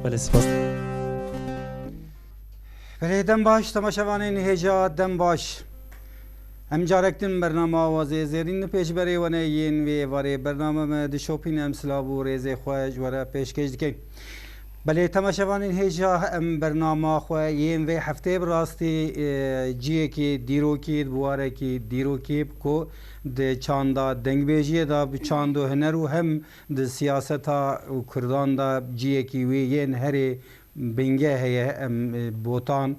بله سپاس. بله دم باش تماشاوانین هجا دم باش هم جارکتن برنامه آوازه زیرین پیش بری و نین وی واره برنامه مد شوپین امسلاب و ریزه خواهج وره پیش کش دکن بله تماشاوانین هجا ام برنامه خواه ین وی هفته براستی جیه کی دیرو کی بواره کی دیرو کی کو د چاندا دنگ بیجیه دا چاندو هنر و هم د سیاست ها و کردان دا جیه کی وی ین هری بنگه هیه بوتان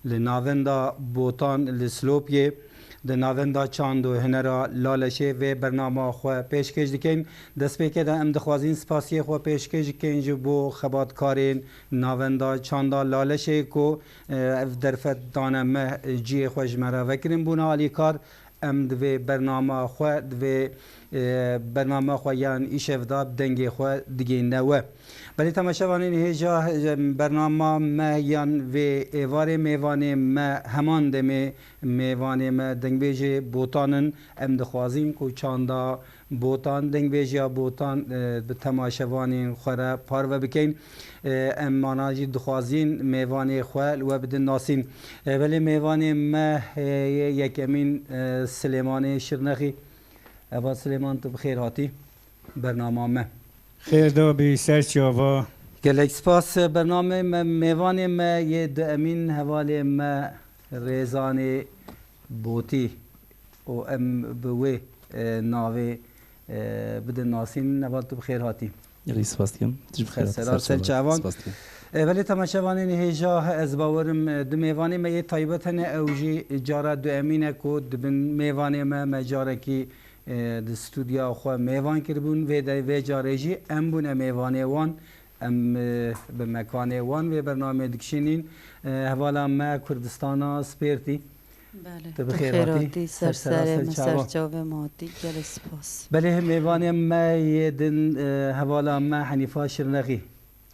لناوندا بوتان لسلوپیه د ناوندا چاندو هنرا لالشه و برنامه خو پیشکش دکن دست پیکه دا ام دخوازین سپاسی خو پیشکش دکن جو بو خبات کارین ناوندا چاندا لالشه کو درفت دانه مه جی خوش مرا وکرین بونا علی کار ام دوی برنامه خو دوی برنامه خو یان ایشفدا دنگی خو دیگه نوه بله تماشاوانین هجا برنامه ما یان و ایوار میوانه ما همان دمه میوانه ما دنگ بیجه بوتانن ام دخوازیم کو چاندا بوتان دنگ بیجه بوتان به تماشاوانین خوره پارو بکن ام ماناجی دخوازین میوانه خوال و بدن ناسین بله میوانه ما یک امین سلیمان شرنخی ابا سلیمان تو بخیر هاتی برنامه ما خیر دو بی سرچاوا گلک سپاس برنامه ما میوان ما یه د امین حواله ما ریزان بوتی و ام بوی ناوی بدن ناسین نبات تو بخیر هاتی یلی سپاس کم بخیر سلام سل چوان ولی تماشاوانین هجا از باورم د میوان ما یه طایبت نه اوجی جاره دو امینه کو دبن میوان ما مجاره کی د استودیا خو میوان کربون و د و جارجی ام بون میوانه وان ام به مکان وان و برنامه دکشینین حوالا ما کردستانا سپیرتی بله بخیراتی سر جاو مادی گل سپاس بله میوانه ما یدن حوالا ما حنیفه شرنقی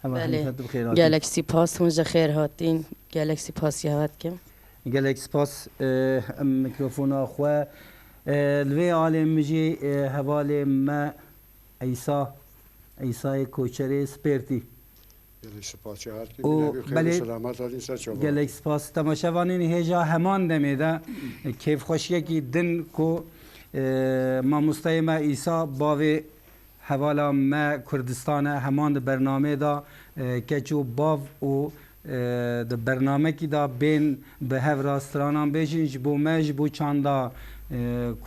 بله گلکسی پاس مجه خیر هاتین گلکسی پاس یهات کم گلکسی پاس میکروفونا خو الوی عالم جی حواله ما ایسای کوچری سپیرتی گلک سپاس تماشاوانین هجا همان دمیده کیف خوشیه کی دن کو ما مستای ما ایسا باوی حوالا ما کردستان همان برنامه دا کچو باو و د برنامه کی دا بین به هف راسترانان بیشین جبو مج بو چاندا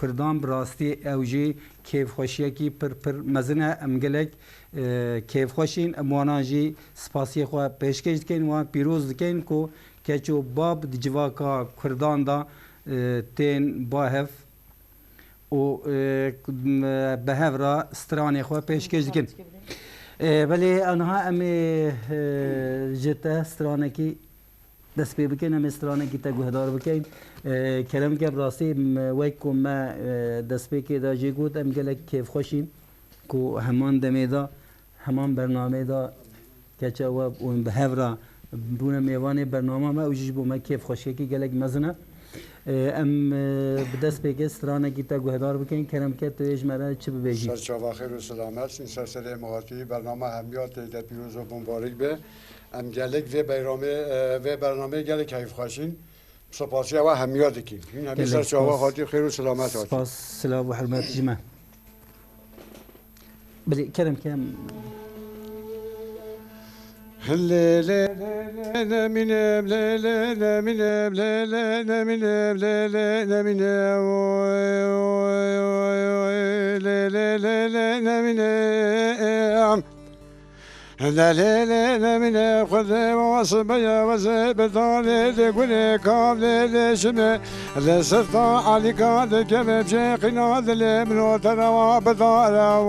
کردان براستی اوجی کیف خوشیه کی پر مزنه امگلک کیف خوشین امواناجی سپاسی خو پیشکش دکن و پیروز دکن کو کچو باب د جواکا کردان دا تین باهف و به هف را سترانی خو پیشکش دکن ولی آنها امی جتا سترانه کی دست پی بکن هم استرانه کی تگوهدار بکن کرم که براستی ویکو ما دست پی که دا جی گود ام گلک کیف خوشیم کو همان دمی دا همان برنامه دا کچه و به هفرا بونه میوان برنامه ما اوجیش بو ما کیف خوشی که گلک مزنه ام بدست پی که استرانه کی تگوهدار بکن کرم که تویش مرا چه ببیجی سرچاوا خیر و سلامت این سلسله مواتی برنامه همیات در پیروز و مبارک به ام گلک و برنامه گلک کیف خوشین سپاسی و همیات کی این همی سرچاوا خاطر خیر و سلامت هاتی سپاس سلام و حرمت جمع بلی کرم که لا لا لا لا من خذ وصب يا وزب طال لقول كاب لشمه لسرطة عليك هذا كم بشيقنا ذل من ترى بطالة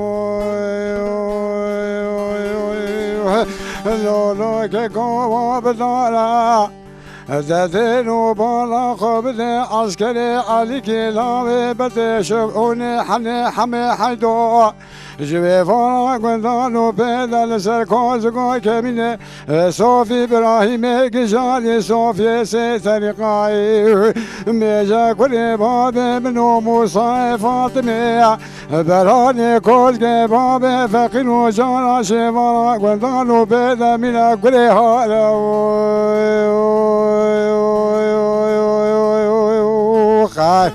لا لا كقوا بطالة زدن و بالا قابل عسكر علي كلاوي بتشوفون حن حم حيدو جوي فارا قندانو بدل سركوز قوي كمين صوفي إبراهيم قجالي صوفي سترقاي ميجا كل باب منو موسى فاطمة براني كل باب فقير وجانا شفارا قندانو بدل من كل هالا خاي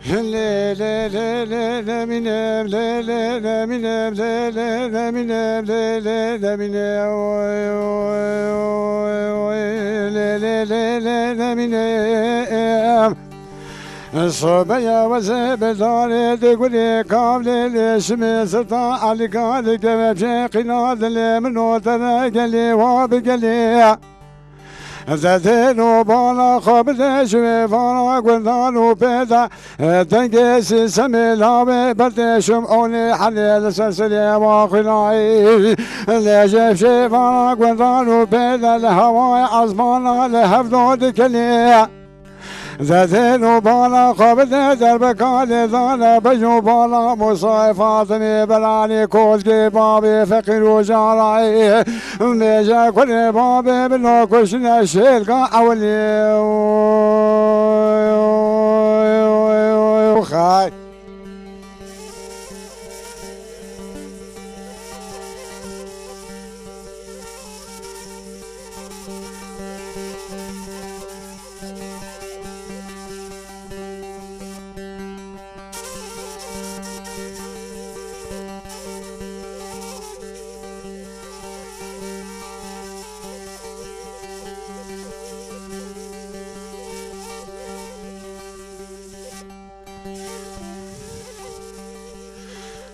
لا لا لا لا لا من لا لا لا من لا لا لا من لا لا لا من لا لا لا لا من الصبية وزب دار تقولي كامل الاسم سطع على قالك بشيقنا ذل منو ترقلي وبقلي زدن بالا خبز شوي فارا قندانو بيدا تنقيس سميلا ببرتشم اوني حليل سلسلي واخناي ليجب شي فارا قندانو بيدا الهواي عزمانا لهفدو دكلي زدن بالا خبز دربكالي ذانا بجو بالا موسى فاطمي بلاني كوزكي بابي فقير وجارعي ميجا كل بابي منو كشنا شيلقا اولي خاي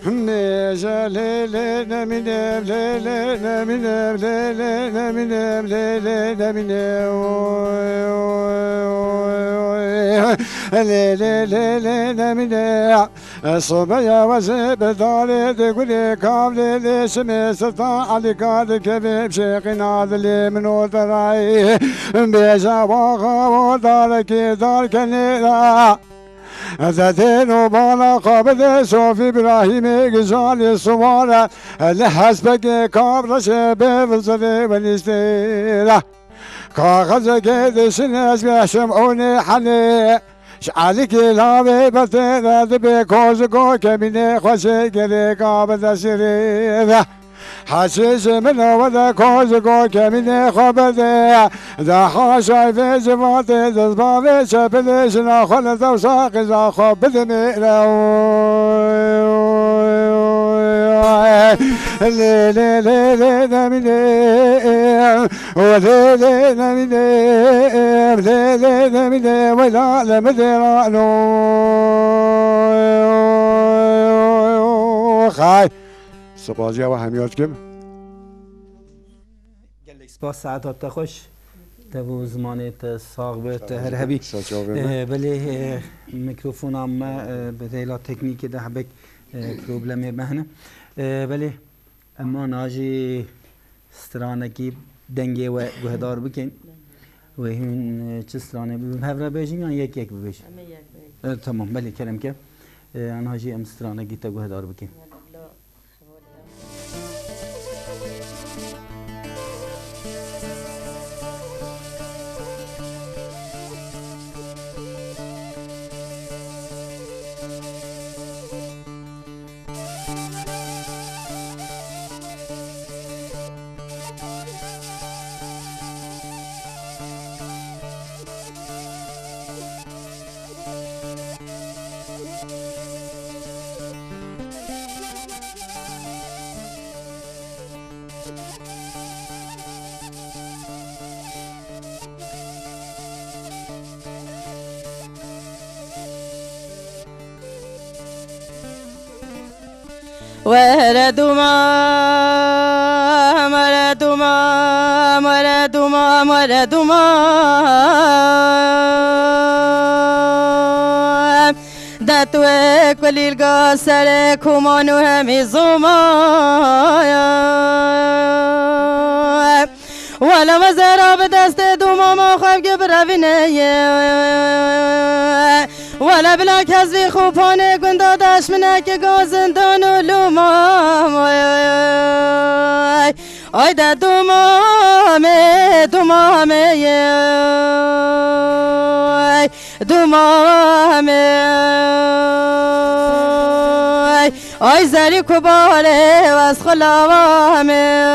ميجا ليلة من ليلة من ليلة من ليلة من ليلة من الصبية وزب داري تقولي كامل ليش سطع على كاد كبيب شيقنا ذلي منو تراي ميجا واغا ودارك دارك نيرا زدن بالا قابل صوفي إبراهيم قجال صوارة لحسبك كابرش بفزري ونستيرة كاغز قدش نسبح شمعوني حني شعالك لاوي بطيرة بكوزكو كميني خوشي قري قابل سريرة حسيس من ودا كوزكو كميني خبدي دا خاشاي في زباطي دزبابي شبليش ناخل دوساق إذا خبد ميرا لي لي لي لي نميني ولي لي نميني لي لي نميني ولا لمدرانو خاي سپاسیا و همیات کم گلک سپاس ساعتات خوش تو زمانت ساق بهت هر هبی بله میکروفون هم به دلیل تکنیک ده بک پروبلمی بهنه بله اما ناجی سترانکی دنگه و گهدار بکن و این چه سترانه بیم هفره بیشیم یا یک ببیشیم تمام بله کرم که ناجی ام سترانکی تا گهدار بکن ولا دمام ولا دمام ولا دمام ولا دمام دتوك وليلقى سلك ومانو همي زمايا ولا مزرعة بدست دمام خب قبرافينيه ولا بلا كذبي خوبانه گنده داشت منه که گازندان و لومام آی ده دومامه دومامه دومامه آی زری کباله و از خلاوامه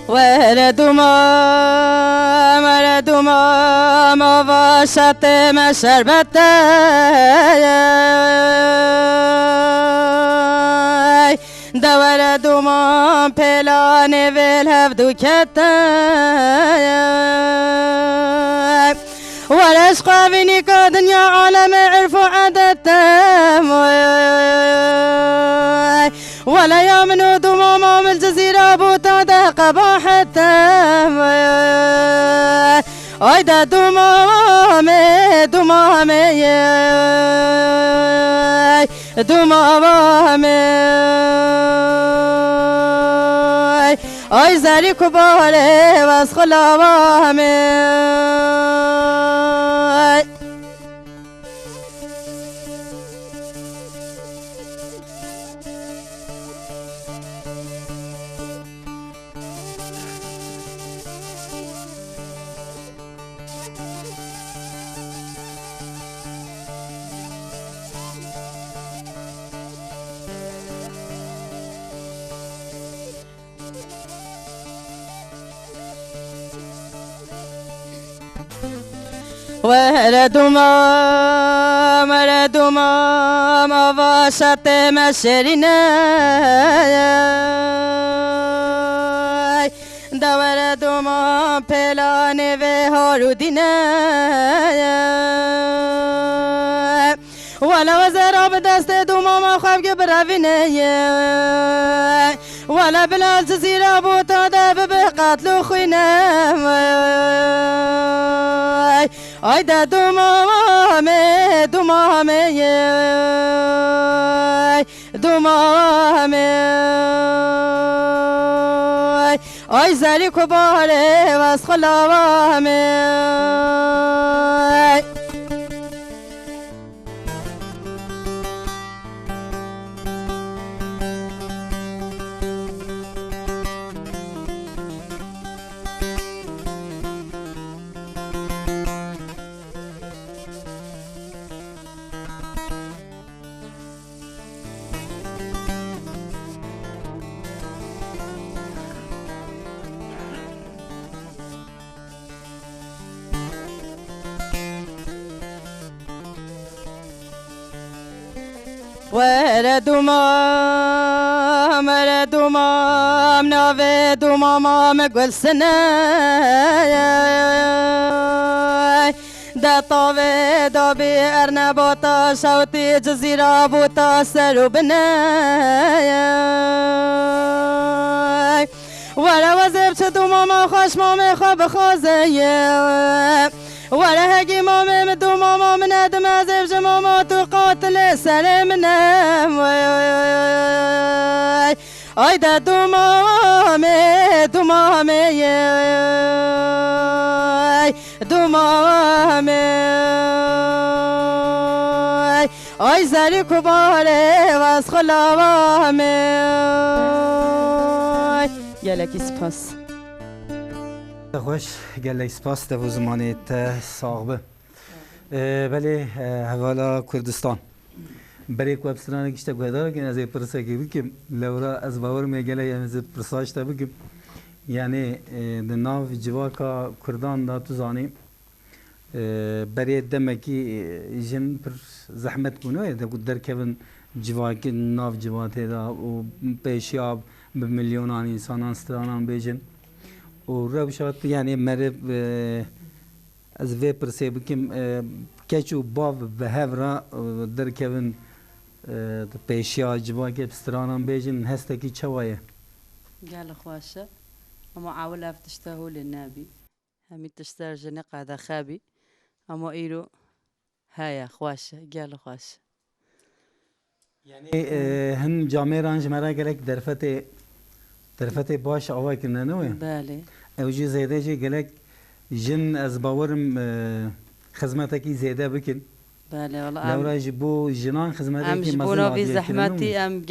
ولا دمام ولا دمام واشت ما شربت دور دمام پلان ویل هفدو کت ولا اشقابني كدنيا عالم عرف عدت ولا يامنوا دمام من الجزيرة بوتا ده قباحة اي ده دمامي دمامي دمامي اي زاري كبالي واسخلامي ولا دمام ولا دمام واشت مشرنا دور دمام پلان و هارودینا ولا وزرا بدست دمام خواب گبروینه ولا بلا الجزيرة بوتا داب بقتل خوينا اي ده دمامي دمامي دمامي اي زاري كبالي واسخلاوامي ولا دمام ولا دمام نوي دمام مقول سنة دا طاوي دابي أرنباتا شوتي جزيرة بوتا سروبنا ولا وزب دمام خوش مامي خواب خوزي ولا هجي مامي مدو ماما من ادم ازف ماما تقاتل سلامنا اي ده دمامي دمامي دمامي اي زاري كبالي واسخلاوامي يلكي سپاس خوش گله سپاس ده زمانیت صاحبه ولی حوالا کردستان برای کو افسرانه کشته گهدار که از پرسه که بکیم لورا از باور میگله از پرساش تا بکیم یعنی ناو جواکا کردان دا تو زانی برای دمکی جن پر زحمت کنه در کبن جواکی ناو جواته دا و پیشیاب به میلیونان انسانان سترانان بیجن و روشات یعنی مرد از وی پرسه بکیم کچو باو به هفرا در کبن پیشیا جواکی سترانان بیجن هسته کی چوایه قال خواشة اما عاول افتشته للنبي همي تشتر جنق هذا خابي اما ايرو هايا خواشة قال خواشة یعنی هن جامعه رانج مرا گلک درفت باش آوای کنه نوه بالي اوجی زیده جی گلک جن از باورم خدمتا کی زیده بکن بالي والله لورا جبو جنان خدمتا ام کی جبونا في زحمتي ام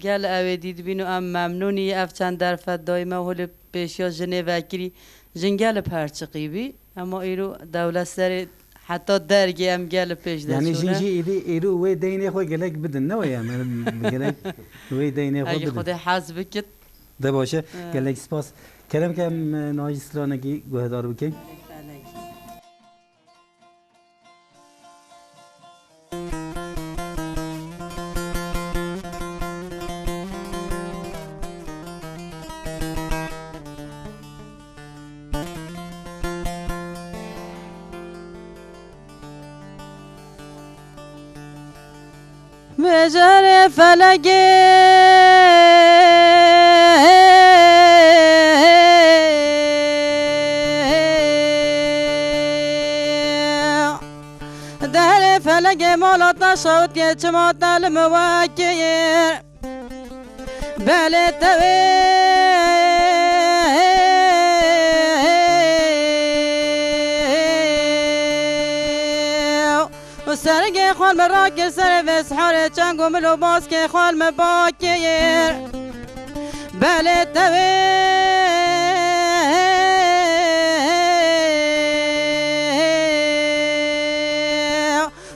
قال اويديد بينو ام ممنوني افتان درفت دايما هول بيشيا جنيفا كري جنگال پرچقی بی اما ایرو دولت سر حتی درگی هم گل پیش دست یعنی جنجی ایرو وی دینه خو گلک بدن نوه یعنی گلک وی دینه خو اگه بدن خود حذف بکت ده باشه گلک سپاس کرم که ناجسترانگی گوهدار بکن بجر فلقي دهر فلقي مولطنا شوت يجمعت المواكير بلد سرگی خال مراکر سر وسحار چنگو ملو باز که خال مباکیر بله توی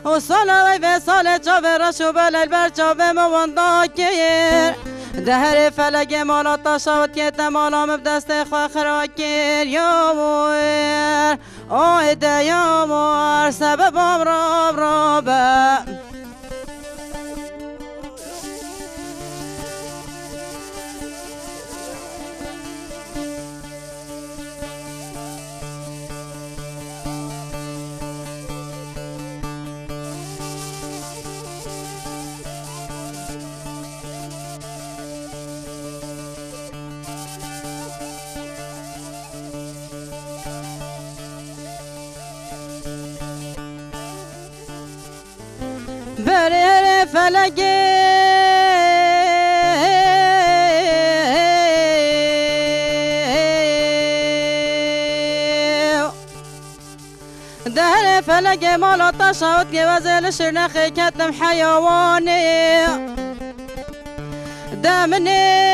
و سال و سال جاوه رشو بله البر جاوه موانداکیر دهر فلگ مالا تاشاوت که تمالام بدست خواه خراکیر یا مویر آیده یا مویر سببم راب رابه برير فلقي دهر فلقي مالا طشاوت وزل شرنخي كتم حيواني دامني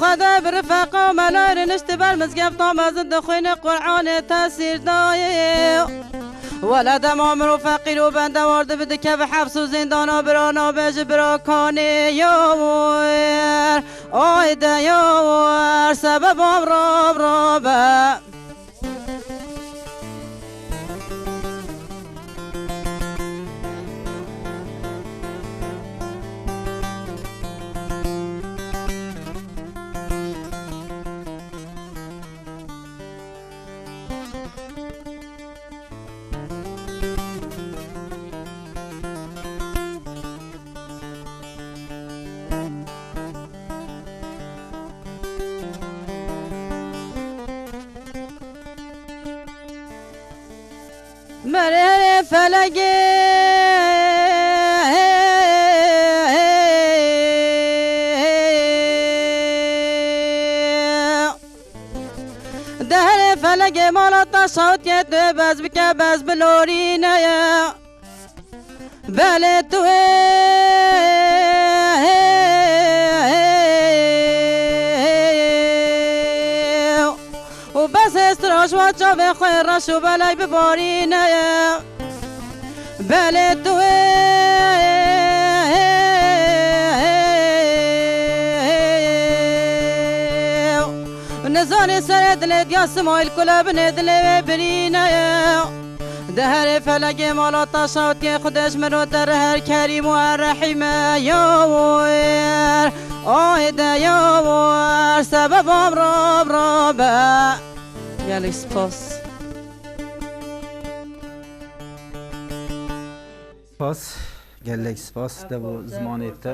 خدا برفقه وملار نشتبه المزقف طامز الدخين قرعان تاسير دايه ولا دم عمر فقير وبند وارد بدك بحبس وزندان وبرانا بجبرا كاني يوير آيدا يوير سبب راب رابا مرير فلقي دهر فلقي مالا طشوت يتبز بك بز بلورينا يا بلتوي وبس راش و چاوه خوی راش و بلای ببارینه بله نزاني سرد لديا سمايل كلا بند لي برينا دهر فلق مالا طاشات يا خدش مرو در هر كريم والرحيم يا وير آهدا يا وير سبب راب رابا يالك سپاس سپاس گلک سپاس دبو زمانیت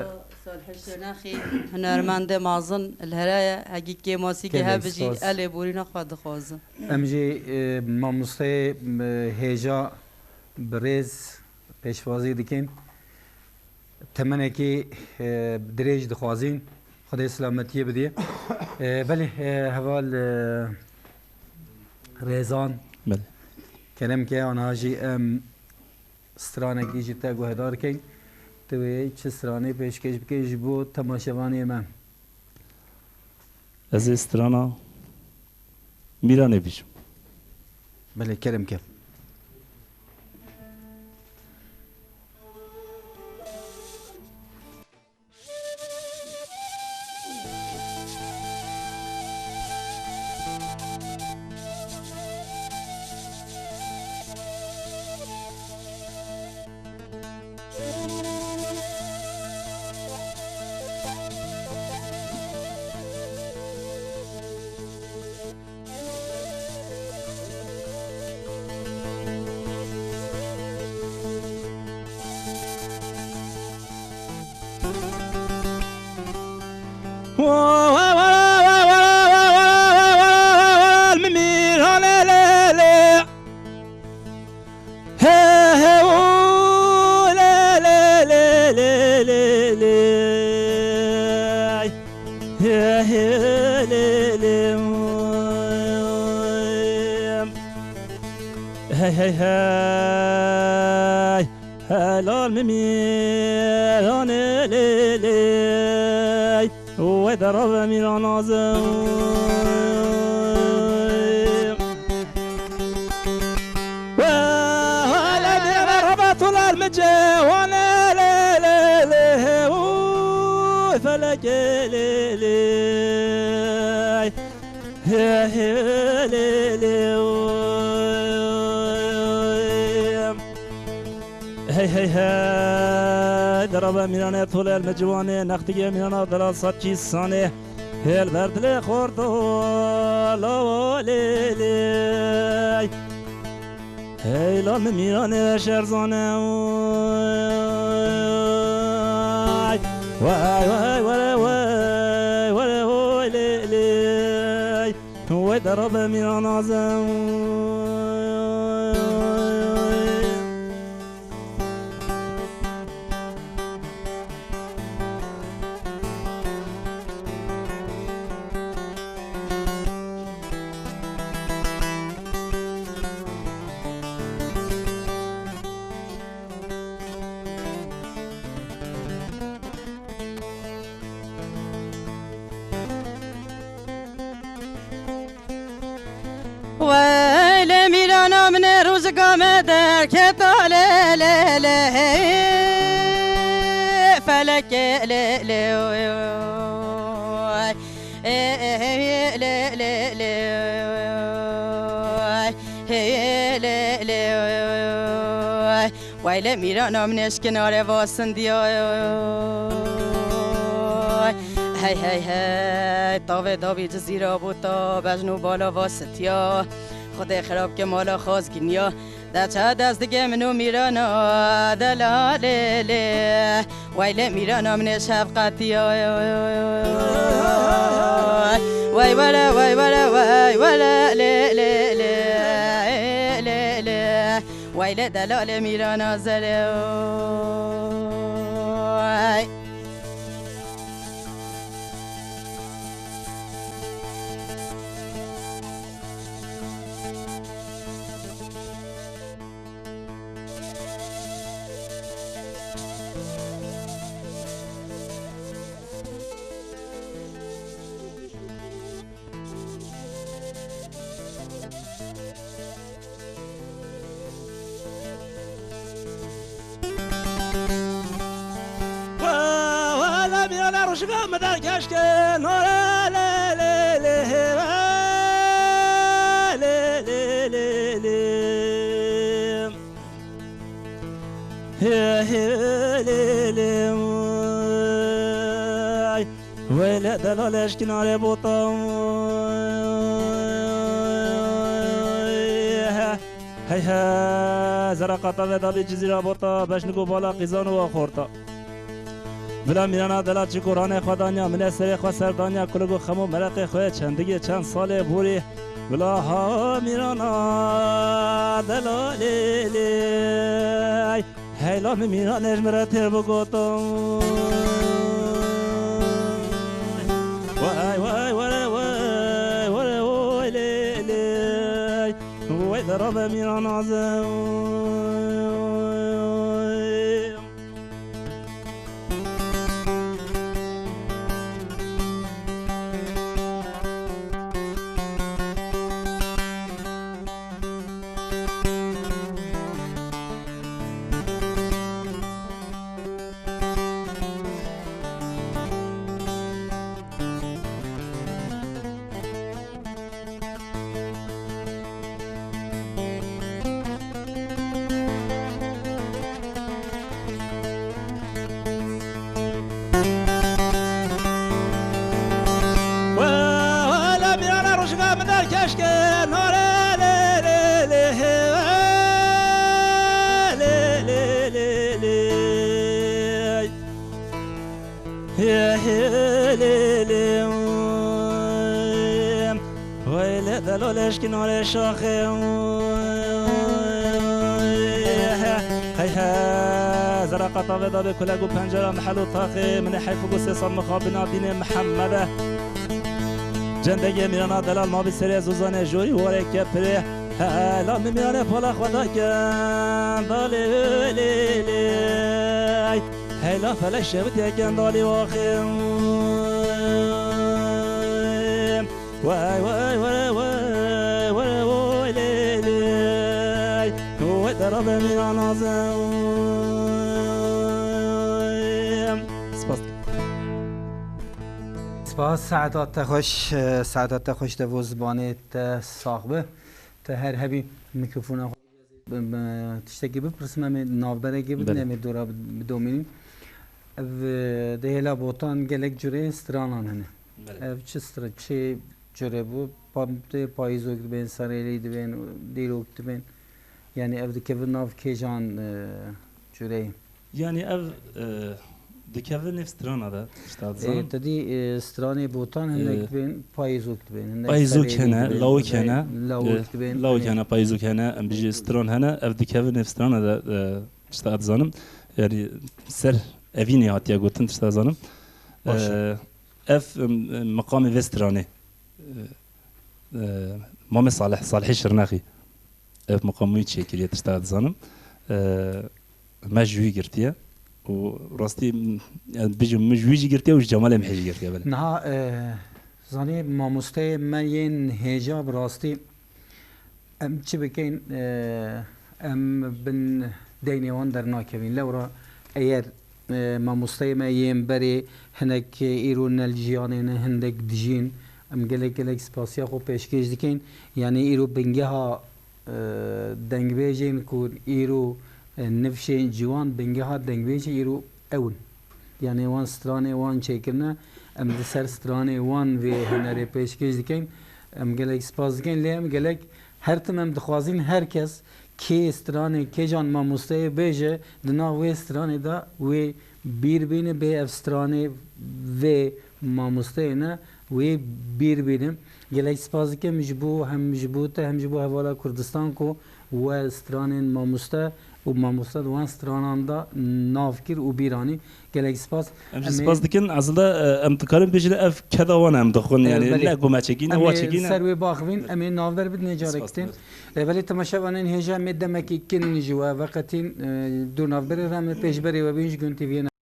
نخي هنرمند مازن الهرايا حقيقي موسيقى هبجي ألي بورينا خود خوازن امجی ماموسته هیجا برز پیشوازی دکن تمنه که دریج دخوازین خدا سلامتی بدیه بله حوال ریزان بله کرم که آنها جی سترانه جی تا گوهدار کن توی چه سترانه پیشکش بکش بود تماشاوانی من از استرانا میرانه بیشم بله کرم که هلال ممیران لیلی و دراب میران آزم و حالا میران ربط المجوان لیلی و فلک لیلی هی درب میرانه طول المجوانه نختگی میرانه دلاسات چیسانه هل بردل خورد و لالیلی هی لام میرانه شرزانه وای وای وای وای وای وای لیلی وای درب میرانه آزم ويلي ميلانا من روزقا مدر كطالي ليلي فلك ليلي ويلي ميلانا من اشكنار واسن هی هی هی تاوه داوی جزیره بوتا بجنو بالا واسطیا خود خراب که مالا خواست گینیا در چه دست دیگه منو میرانا دلاله ویله میرانا من شفقتیا وی ولا وی ولا وی ولا لی لی لی لی لی ویله دلاله میرانا زره روشگاه مدار کشکه ناره لی لی لی لی لی لی لی ويلا دلالش کنار بوتام هی زرقاتا و دابی جزیره بوتا باش نگو بالا قیزان و خورتا بلا میرانا دلات چی قرآن خدانیا من سر خوا سردانیا کلگو خمو مرق خواه چندگی چند سال بوری بلا ها میرانا دلالی لی هیلا می میرانش مرا تر بگوتم وای وای وای وای وای وای لی لی وای دراب میران آزم keşke nore le le le le le le le le le ويلا دلولش کنار شاخه هی زرقاتا و دابه کلگو پنجره محلو تاخه من حیفو گو سیسان مخابنا دین محمده جندگی میرانا دلال ما بی سری زوزانه جوری واره که پره هلا میرانه پالا خدا کن دالی لی لی هلا فلش شبت یکن دالی واخیم وای وای وای وای وای وای لی لی وای دراب میرانا زم سپاس سپاس سعادت خوش ده زبانت صاحبه تا هر هبی میکروفون تشتکی بپرسم همه نافبره گیبید نمی دورا بدومینیم ده هلا بوتان گلک جوره استرانان هنه چه جوره بو پاییزوک دبین سرائیلی دبین دیروک دبین یعنی اف دکه ناف کجان جوره yani ev dikevin istran da işte tadi strane botan hendek ben payizuk ben payizuk hene lavuk hene payizuk hene em biji stran hene ev dikevin istran da işte adzanım yani ser evini hatiye gotin işte adzanım ev makamı vestrane Mame Salih Şırnakî ev makamı çekiliye işte adzanım مجوي قرتيه وراستي بيجي مجوي قرتيه وش جمال محيج قرتيه بله نها زاني ما مستي مين هيجا براستي ام چه بكين ام بن دينيوان درنا كبين لورا اير ما مستي ما ين بري هناك ايرون الجيانين هندك دجين ام گلك سپاسيا خو پیشکش دکين يعني ايرو بنگها دنگبيجين كون ايرو نفشين جوان بنجها دنگويش يرو اون يعني وان ستراني وان چيكرنا ام دسر ستراني وان في هنري پیشکش دکن ام گلک سپاس دکن لیم گلک هر تم ام دخوازين هرکس کی ستراني کی جان ما مستوی بیجه دنا وی ستراني دا وی بیر بینه به اف ستراني وی ما مستوی نه وی بیر بینه گلک سپاس دکن مجبو هم مجبوطه هم مجبو حوالا کردستان کو و ستراني ما مستوی و ماموستاد وان سترانان دا نافکر و بیرانی گلک سپاس سپاس دکن اصلا ام تکارم بیشتر اف کدا وان ام دخون یعنی نه گم چگینه و چگینه سروی باخوین امی نافبر بد نجارکتین ولی تماشا وانین هجا مدمکی کن نجوا وقتین دو نافبر رام پیش بری و بینج گنتی